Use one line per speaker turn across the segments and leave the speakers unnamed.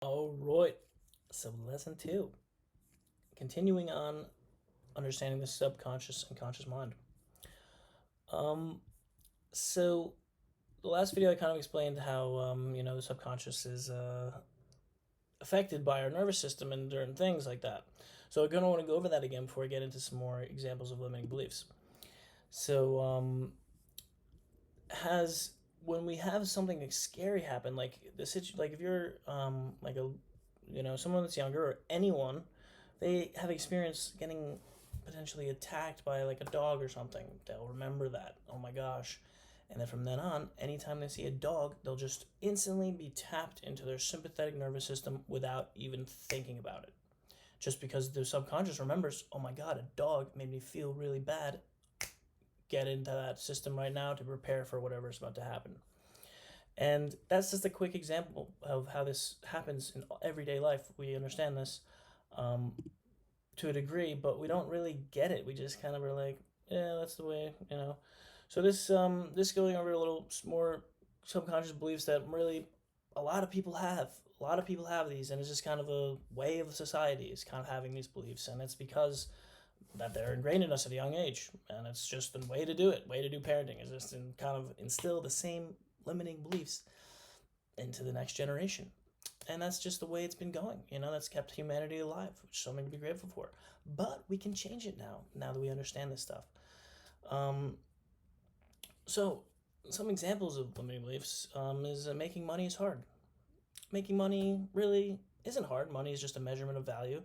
All right. So, lesson two, continuing on understanding the subconscious and conscious mind. Um, so the last video I kind of explained how the subconscious is affected by our nervous system and certain things like that. So I'm gonna want to go over that again before I get into some more examples of limiting beliefs. So has when we have something like scary happen, like like if you're like a someone that's younger or anyone, they have experienced getting potentially attacked by like a dog or something, they'll remember that. Oh my gosh. And then from then on, anytime they see a dog, they'll just instantly be tapped into their sympathetic nervous system without even thinking about it. Just because their subconscious remembers, oh my god, a dog made me feel really bad. Get into that system right now to prepare for whatever's about to happen. And that's just a quick example of how this happens in everyday life. We understand this um, to a degree, but we don't really get it. We just kind of are like, yeah, that's the way. So this going over a little more subconscious beliefs that really a lot of people have. A lot of people have these, and it's just kind of a way of society is kind of having these beliefs, and it's because that they're ingrained in us at a young age, and it's just a way to do it. Way to do parenting is just in kind of instill the same limiting beliefs into the next generation. And that's just the way it's been going. That's kept humanity alive, which is something to be grateful for. But we can change it now that we understand this stuff. Um, so, some examples of limiting beliefs is making money is hard. Making money really isn't hard. Money is just a measurement of value.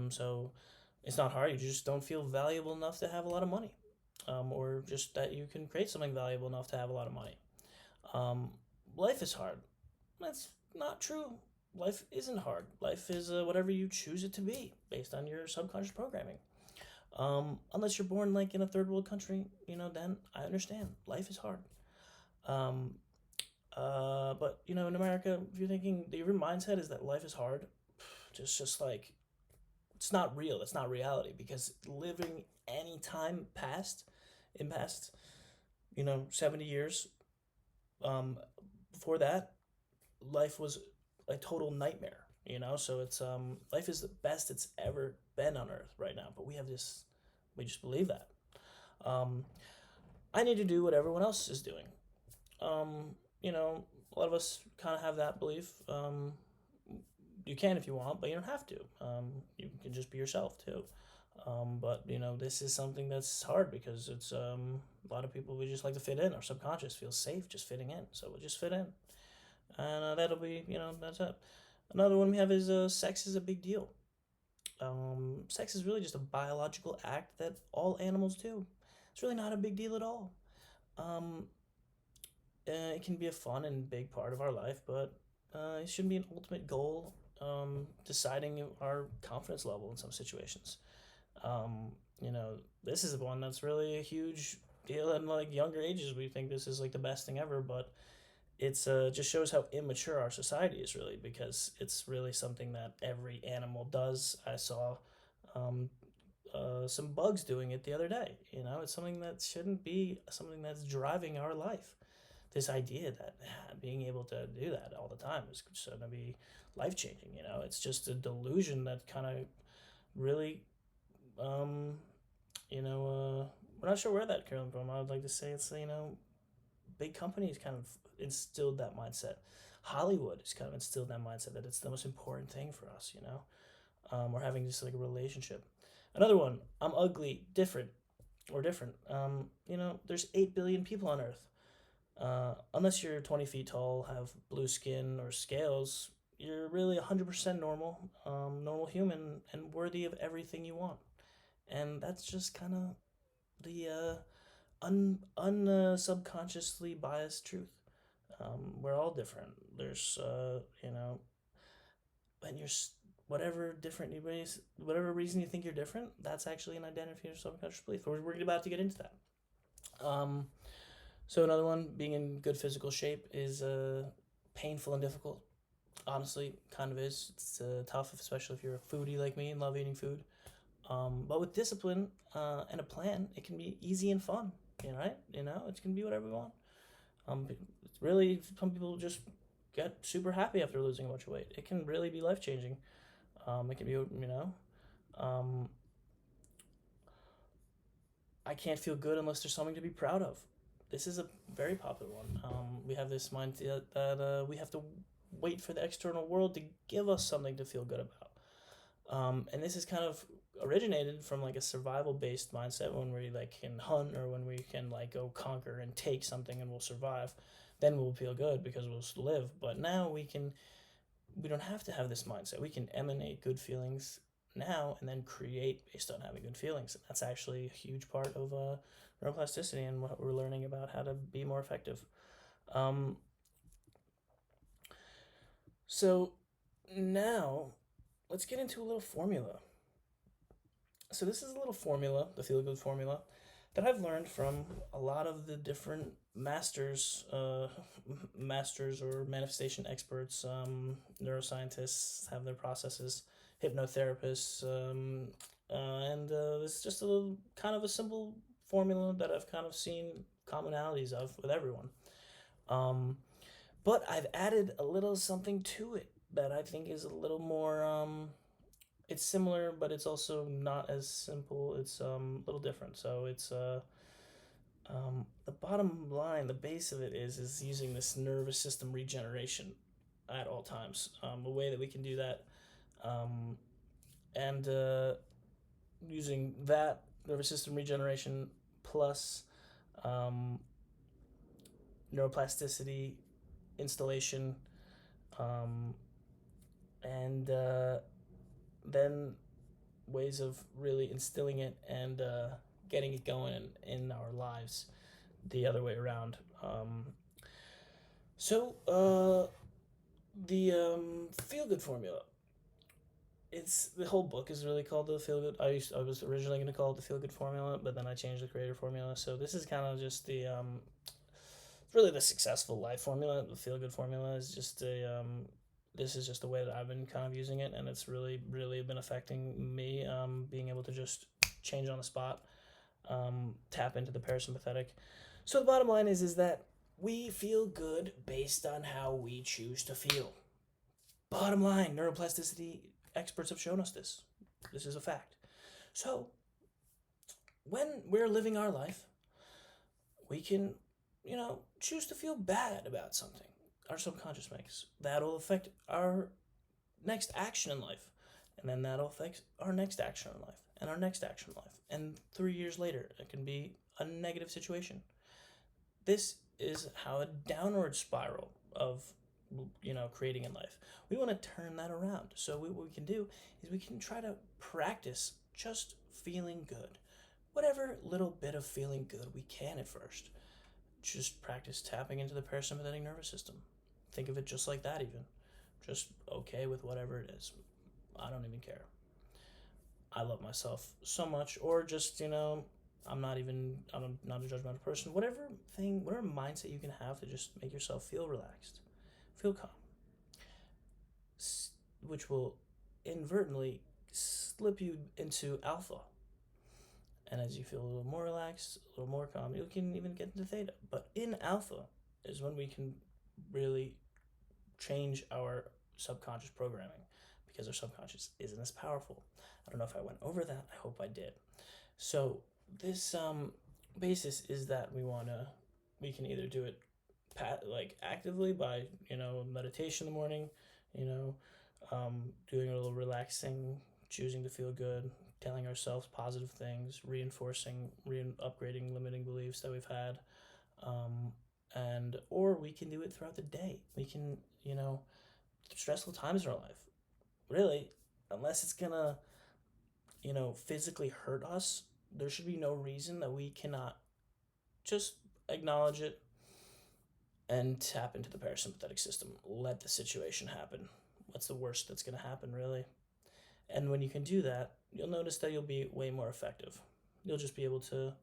So, it's not hard. You just don't feel valuable enough to have a lot of money, or just that you can create something valuable enough to have a lot of money. Um, Life is hard. That's not true. Life isn't hard. Life is whatever you choose it to be based on your subconscious programming. Unless you're born like in a third world country, then I understand. Life is hard. Um, but in America, if you're thinking your mindset is that life is hard, just like it's not real. It's not reality because living any time in past 70 years, um, before that, life was a total nightmare. So it's life is the best it's ever been on Earth right now. But we just believe that. Um, I need to do what everyone else is doing. Um, a lot of us kind of have that belief. You can if you want, but you don't have to. You can just be yourself too. But this is something that's hard because it's a lot of people, we just like to fit in. Our subconscious feels safe just fitting in, so we'll just fit in, and that'll be that's it. Another one we have is sex is a big deal. Sex is really just a biological act that all animals do. It's really not a big deal at all. Um, it can be a fun and big part of our life, but it shouldn't be an ultimate goal. Deciding our confidence level in some situations. Um, this is one that's really a huge deal in like younger ages. We think this is like the best thing ever, but it's just shows how immature our society is really because it's really something that every animal does. I saw um, some bugs doing it the other day. It's something that shouldn't be something that's driving our life. This idea that being able to do that all the time is going to be life changing. It's just a delusion that kind of really, um, we're not sure where that came from. I would like to say it's big companies kind of instilled that mindset. Hollywood has kind of instilled that mindset that it's the most important thing for us. Or having just like a relationship. Another one, I'm ugly, different, or different. There's 8 billion people on Earth. Unless you're 20 feet tall, have blue skin or scales, you're really 100% normal, normal human, and worthy of everything you want. And that's just kind of the subconsciously biased truth. We're all different. There's and you're whatever different you base, whatever reason you think you're different, that's actually an identity for your subconscious belief. We're about to get into that. Um, so another one, being in good physical shape is painful and difficult. Honestly, kind of is. It's tough, especially if you're a foodie like me and love eating food. But with discipline and a plan, it can be easy and fun. Right? It can be whatever we want. It's really some people just get super happy after losing a bunch of weight. It can really be life changing. It can be, um, I can't feel good unless there's something to be proud of. This is a very popular one. We have this mindset that we have to wait for the external world to give us something to feel good about. And this is kind of originated from like a survival based mindset when we like can hunt or when we can like go conquer and take something and we'll survive. Then we'll feel good because we'll live. But now we don't have to have this mindset. We can emanate good feelings now and then create based on having good feelings. And that's actually a huge part of neuroplasticity and what we're learning about how to be more effective. Um, so now let's get into a little formula. So this is a little formula, the feel good formula, that I've learned from a lot of the different masters or manifestation experts. Neuroscientists have their processes, hypnotherapists, and it's just a little kind of a simple formula that I've kind of seen commonalities of with everyone. But I've added a little something to it that I think is a little more. It's similar, but it's also not as simple. It's a little different. So it's the bottom line, the base of it is using this nervous system regeneration at all times. A way that we can do that, and using that nervous system regeneration plus um, neuroplasticity installation, and then ways of really instilling it and getting it going in our lives the other way around. The feel good formula. It's the whole book is really called the feel good. I was originally going to call it the feel good formula, but then I changed the creator formula. So this is kind of just the really the successful life formula. The feel good formula is just a this is just the way that I've been kind of using it, and it's really been affecting me. Being able to just change on the spot, tap into the parasympathetic. So the bottom line is that we feel good based on how we choose to feel. Bottom line, neuroplasticity experts have shown us this. This is a fact. So when we're living our life, we can, choose to feel bad about something our subconscious makes. That'll affect our next action in life. And then that'll affect our next action in life and our next action in life. And 3 years later, it can be a negative situation. This is how a downward spiral of creating in life. We want to turn that around. So what we can do is we can try to practice just feeling good. Whatever little bit of feeling good we can at first. Just practice tapping into the parasympathetic nervous system. Think of it just like that even. Just okay with whatever it is. I don't even care. I love myself so much. Or just, I'm not a judgmental person. Whatever mindset you can have to just make yourself feel relaxed, feel calm, which will inadvertently slip you into alpha. And as you feel a little more relaxed, a little more calm, you can even get into theta. But in alpha is when we can really change our subconscious programming because our subconscious isn't as powerful. I don't know if I went over that. I hope I did. So this basis is that we can either do it actively by meditation in the morning, doing a little relaxing, choosing to feel good, telling ourselves positive things, reinforcing, upgrading limiting beliefs that we've had, or we can do it throughout the day. We can stressful times in our life, really, unless it's gonna physically hurt us, there should be no reason that we cannot just acknowledge it and tap into the parasympathetic system. Let the situation happen. What's the worst that's going to happen, really? And when you can do that, you'll notice that you'll be way more effective. You'll just be able to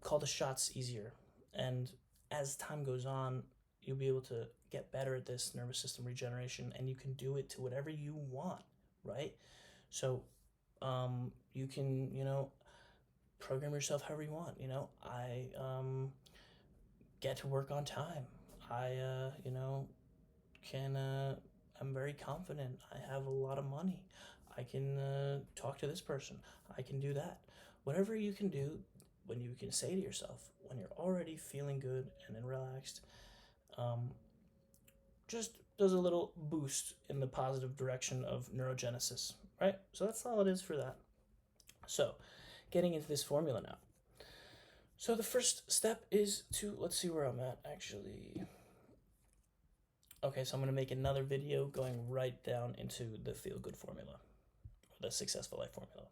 call the shots easier. And as time goes on, you'll be able to get better at this nervous system regeneration, and you can do it to whatever you want, right? So you can, program yourself however you want. I get to work on time. I, can, I'm very confident. I have a lot of money. I can talk to this person. I can do that. Whatever you can do, when you can say to yourself, when you're already feeling good and then relaxed, um, just does a little boost in the positive direction of neurogenesis, right? So that's all it is for that. So, getting into this formula now. So the first step is to, let's see where I'm at actually. Okay, so I'm going to make another video going right down into the feel good formula, the successful life formula.